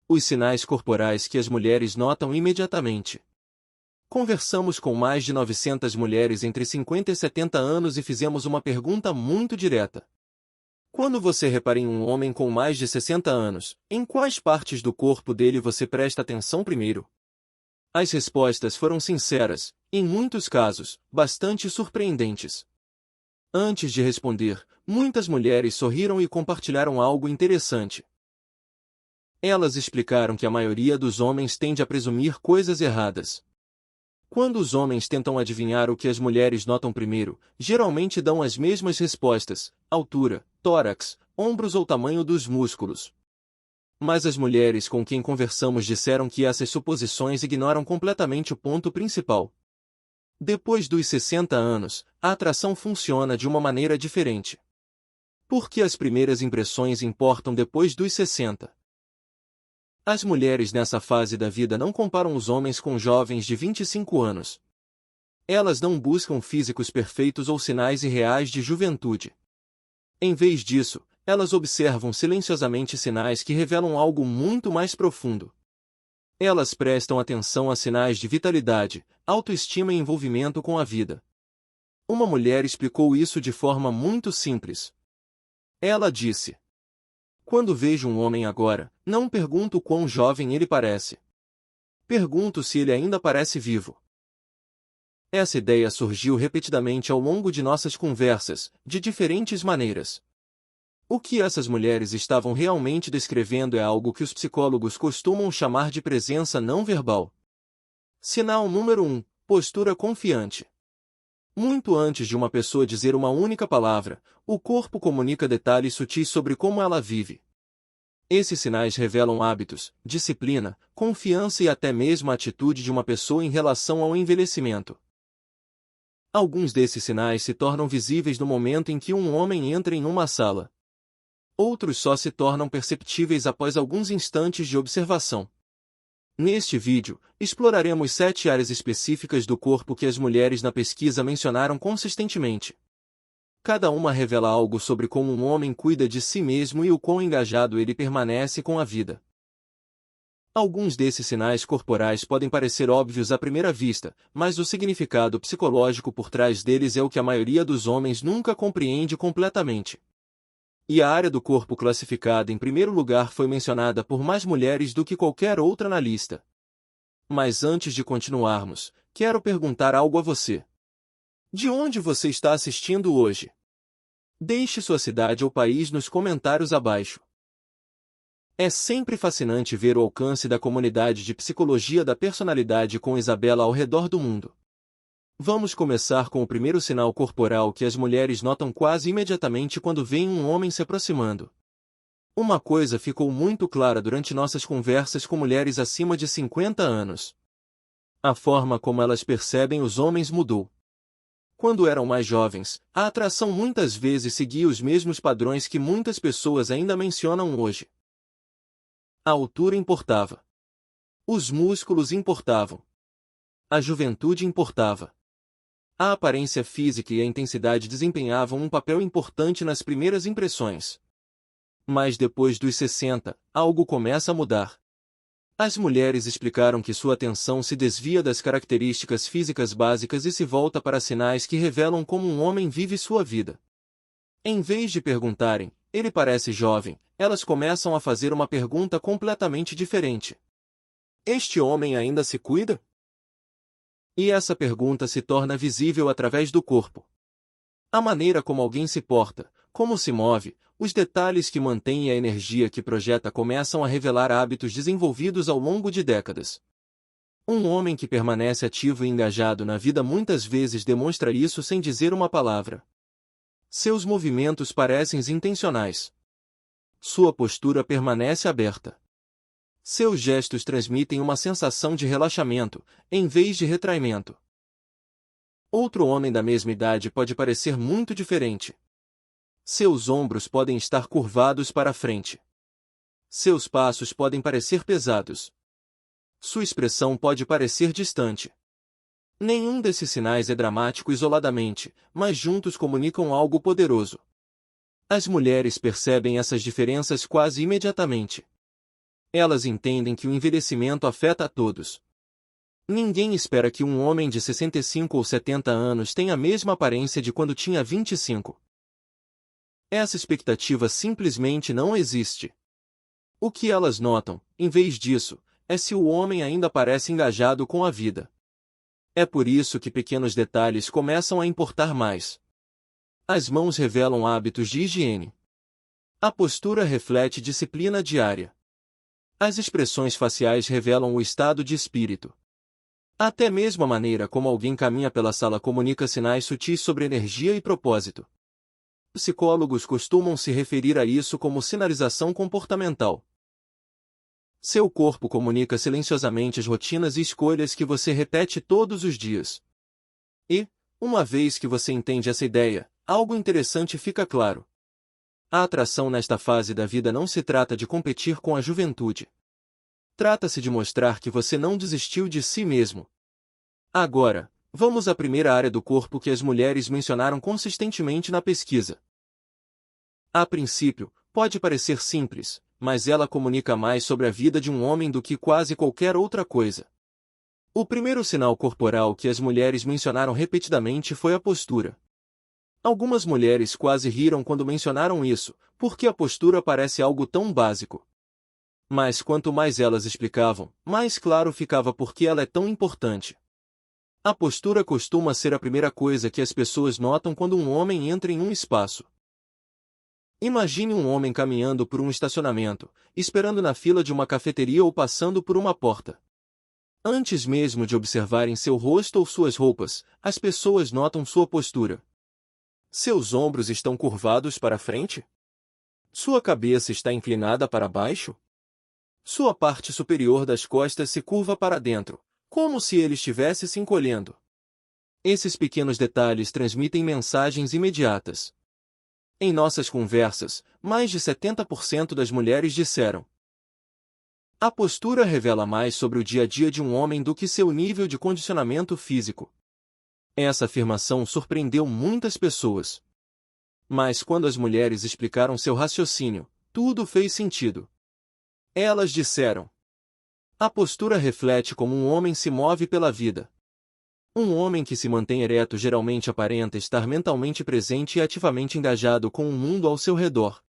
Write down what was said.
Os sinais corporais que as mulheres notam imediatamente. Conversamos com mais de 900 mulheres entre 50 e 70 anos e fizemos uma pergunta muito direta. Quando você repara em um homem com mais de 60 anos, em quais partes do corpo dele você presta atenção primeiro? As respostas foram sinceras, em muitos casos, bastante surpreendentes. Antes de responder, muitas mulheres sorriram e compartilharam algo interessante. Elas explicaram que a maioria dos homens tende a presumir coisas erradas. Quando os homens tentam adivinhar o que as mulheres notam primeiro, geralmente dão as mesmas respostas: altura, tórax, ombros ou tamanho dos músculos. Mas as mulheres com quem conversamos disseram que essas suposições ignoram completamente o ponto principal. Depois dos 60 anos, a atração funciona de uma maneira diferente. Porque as primeiras impressões importam depois dos 60. As mulheres nessa fase da vida não comparam os homens com jovens de 25 anos. Elas não buscam físicos perfeitos ou sinais irreais de juventude. Em vez disso, elas observam silenciosamente sinais que revelam algo muito mais profundo. Elas prestam atenção a sinais de vitalidade, autoestima e envolvimento com a vida. Uma mulher explicou isso de forma muito simples. Ela disse: quando vejo um homem agora, não pergunto quão jovem ele parece. Pergunto se ele ainda parece vivo. Essa ideia surgiu repetidamente ao longo de nossas conversas, de diferentes maneiras. O que essas mulheres estavam realmente descrevendo é algo que os psicólogos costumam chamar de presença não verbal. Sinal número 1: postura confiante. Muito antes de uma pessoa dizer uma única palavra, o corpo comunica detalhes sutis sobre como ela vive. Esses sinais revelam hábitos, disciplina, confiança e até mesmo a atitude de uma pessoa em relação ao envelhecimento. Alguns desses sinais se tornam visíveis no momento em que um homem entra em uma sala. Outros só se tornam perceptíveis após alguns instantes de observação. Neste vídeo, exploraremos 7 áreas específicas do corpo que as mulheres na pesquisa mencionaram consistentemente. Cada uma revela algo sobre como um homem cuida de si mesmo e o quão engajado ele permanece com a vida. Alguns desses sinais corporais podem parecer óbvios à primeira vista, mas o significado psicológico por trás deles é o que a maioria dos homens nunca compreende completamente. E a área do corpo classificada em primeiro lugar foi mencionada por mais mulheres do que qualquer outra na lista. Mas antes de continuarmos, quero perguntar algo a você. De onde você está assistindo hoje? Deixe sua cidade ou país nos comentários abaixo. É sempre fascinante ver o alcance da comunidade de psicologia da personalidade com Isabela ao redor do mundo. Vamos começar com o primeiro sinal corporal que as mulheres notam quase imediatamente quando veem um homem se aproximando. Uma coisa ficou muito clara durante nossas conversas com mulheres acima de 50 anos. A forma como elas percebem os homens mudou. Quando eram mais jovens, a atração muitas vezes seguia os mesmos padrões que muitas pessoas ainda mencionam hoje. A altura importava. Os músculos importavam. A juventude importava. A aparência física e a intensidade desempenhavam um papel importante nas primeiras impressões. Mas depois dos 60, algo começa a mudar. As mulheres explicaram que sua atenção se desvia das características físicas básicas e se volta para sinais que revelam como um homem vive sua vida. Em vez de perguntarem, ele parece jovem, elas começam a fazer uma pergunta completamente diferente. Este homem ainda se cuida? E essa pergunta se torna visível através do corpo. A maneira como alguém se porta, como se move, os detalhes que mantém e a energia que projeta começam a revelar hábitos desenvolvidos ao longo de décadas. Um homem que permanece ativo e engajado na vida muitas vezes demonstra isso sem dizer uma palavra. Seus movimentos parecem intencionais. Sua postura permanece aberta. Seus gestos transmitem uma sensação de relaxamento, em vez de retraimento. Outro homem da mesma idade pode parecer muito diferente. Seus ombros podem estar curvados para a frente. Seus passos podem parecer pesados. Sua expressão pode parecer distante. Nenhum desses sinais é dramático isoladamente, mas juntos comunicam algo poderoso. As mulheres percebem essas diferenças quase imediatamente. Elas entendem que o envelhecimento afeta a todos. Ninguém espera que um homem de 65 ou 70 anos tenha a mesma aparência de quando tinha 25. Essa expectativa simplesmente não existe. O que elas notam, em vez disso, é se o homem ainda parece engajado com a vida. É por isso que pequenos detalhes começam a importar mais. As mãos revelam hábitos de higiene. A postura reflete disciplina diária. As expressões faciais revelam o estado de espírito. Até mesmo a maneira como alguém caminha pela sala comunica sinais sutis sobre energia e propósito. Psicólogos costumam se referir a isso como sinalização comportamental. Seu corpo comunica silenciosamente as rotinas e escolhas que você repete todos os dias. E, uma vez que você entende essa ideia, algo interessante fica claro. A atração nesta fase da vida não se trata de competir com a juventude. Trata-se de mostrar que você não desistiu de si mesmo. Agora, vamos à primeira área do corpo que as mulheres mencionaram consistentemente na pesquisa. A princípio, pode parecer simples, mas ela comunica mais sobre a vida de um homem do que quase qualquer outra coisa. O primeiro sinal corporal que as mulheres mencionaram repetidamente foi a postura. Algumas mulheres quase riram quando mencionaram isso, porque a postura parece algo tão básico. Mas quanto mais elas explicavam, mais claro ficava por que ela é tão importante. A postura costuma ser a primeira coisa que as pessoas notam quando um homem entra em um espaço. Imagine um homem caminhando por um estacionamento, esperando na fila de uma cafeteria ou passando por uma porta. Antes mesmo de observarem seu rosto ou suas roupas, as pessoas notam sua postura. Seus ombros estão curvados para frente? Sua cabeça está inclinada para baixo? Sua parte superior das costas se curva para dentro, como se ele estivesse se encolhendo. Esses pequenos detalhes transmitem mensagens imediatas. Em nossas conversas, mais de 70% das mulheres disseram: a postura revela mais sobre o dia a dia de um homem do que seu nível de condicionamento físico. Essa afirmação surpreendeu muitas pessoas. Mas quando as mulheres explicaram seu raciocínio, tudo fez sentido. Elas disseram: a postura reflete como um homem se move pela vida. Um homem que se mantém ereto geralmente aparenta estar mentalmente presente e ativamente engajado com o mundo ao seu redor.